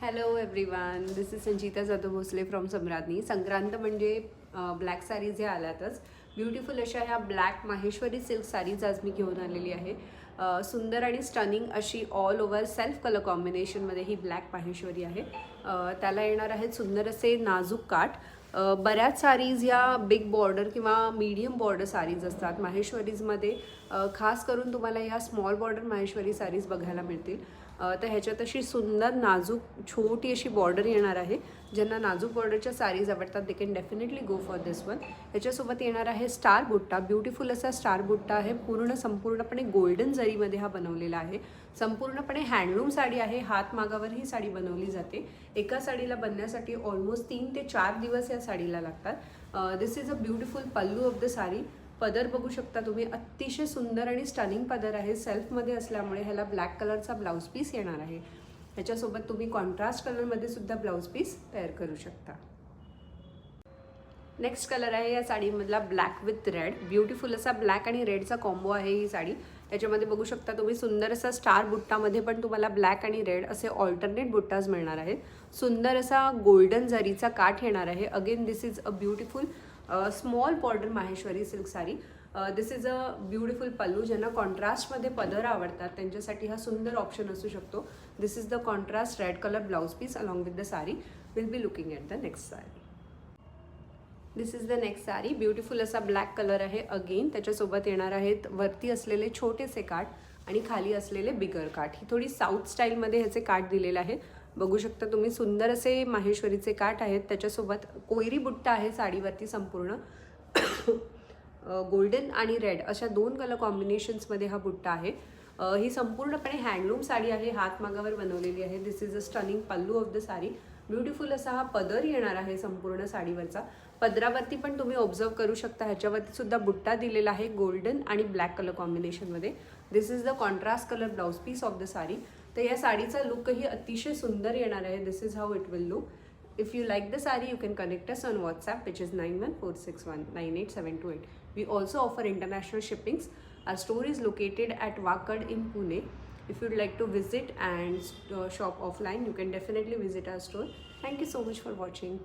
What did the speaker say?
Hello everyone, this is Sanchita Jadhav Bhosale from Samradnyi. Sankrant म्हणजे black sarees ह्या आल्यातच. Beautiful अशा ह्या ब्लॅक माहेश्वरी सिल्क साडीज आज मी घेऊन आलेली आहे. सुंदर आणि स्टनिंग अशी ऑल ओव्हर सेल्फ कलर कॉम्बिनेशनमध्ये ही ब्लॅक माहेश्वरी आहे. त्याला येणार आहेत सुंदर असे नाजूक काठ. बऱ्याच साडीज या बिग बॉर्डर किंवा मीडियम बॉर्डर साडीज असतात. माहेश्वरीजमध्ये खास करून तुम्हाला ह्या स्मॉल बॉर्डर माहेश्वरी साडीज बघायला मिळतील. तर ह्याच्यात अशी सुंदर नाजूक छोटी अशी बॉर्डर येणार आहे. ज्यांना नाजूक बॉर्डरच्या साडीज आवडतात they can definitely go for this one. ह्याच्यासोबत येणार आहे स्टार बुट्टा. ब्युटिफुल असा स्टार बुट्टा आहे. संपूर्णपणे गोल्डन जरीमध्ये हा बनवलेला आहे. संपूर्णपणे हँडलूम साडी आहे. हातमागावर ही साडी बनवली जाते. एका साडीला बनण्यासाठी ऑलमोस्ट 3 ते 4 दिवस या साडीला लागतात. This is a beautiful pallu of the sari. पदर बघू शकता तुम्ही, अतिशय सुंदर आणि स्टनिंग पदर आहे. सेल्फमध्ये असल्यामुळे ह्याला ब्लॅक कलरचा ब्लाऊज पीस येणार आहे. ह्याच्यासोबत तुम्ही कॉन्ट्रास्ट कलरमध्ये सुद्धा ब्लाऊज पीस तयार करू शकता. नेक्स्ट कलर आहे या साडीमधला ब्लॅक विथ रेड. ब्युटिफुल असा ब्लॅक आणि रेडचा कॉम्बो आहे ही साडी. त्याच्यामध्ये बघू शकता तुम्ही सुंदर असा स्टार बुट्टामध्ये पण तुम्हाला ब्लॅक आणि रेड असे ऑल्टरनेट बुट्टाज मिळणार आहेत. सुंदर असा गोल्डन जरीचा काठ येणार आहे. Again this is a beautiful small border Maheshwari silk sari. This is a beautiful pallu. ज्यांना कॉन्ट्रास्टमध्ये पदर आवडतात त्यांच्यासाठी हा सुंदर ऑप्शन असू शकतो. This is the contrast red colour blouse piece along with the sari. Will be looking at the next sari. This is the next sari. Beautiful असा ब्लॅक कलर आहे. अगेन त्याच्यासोबत येणार आहेत वरती असलेले छोटेसे काठ आणि खाली असलेले बिगर काठ. ही थोडी साऊथ स्टाईलमध्ये ह्याचे काठ दिलेले आहे. बघू शकता तुम्ही सुंदर असे माहेश्वरीचे काठ आहेत. त्याच्यासोबत कोयरी बुट्टा आहे साडीवरती संपूर्ण. गोल्डन आणि रेड अशा 2 कलर कॉम्बिनेशन्समध्ये हा बुट्टा आहे. ही संपूर्णपणे हँडलूम साडी आहे. हातमागावर बनवलेली आहे. This is a stunning pallu of the sari. Beautiful असा हा पदर येणार आहे संपूर्ण साडीवरचा. पदरावरती पण तुम्ही ऑब्झर्व करू शकता ह्याच्यावरती सुद्धा बुट्टा दिलेला आहे गोल्डन आणि ब्लॅक कलर कॉम्बिनेशनमध्ये. This is the contrast colour blouse piece of the sari. तर या साडीचा लुकही अतिशय सुंदर येणार आहे. This is how it will look. If you like the saree, you can connect us on WhatsApp, which is 9146198728. We also offer international shippings. Our store is located at Wakad in Pune. If you'd like to visit and shop offline, you can definitely visit our store. Thank you so much for watching.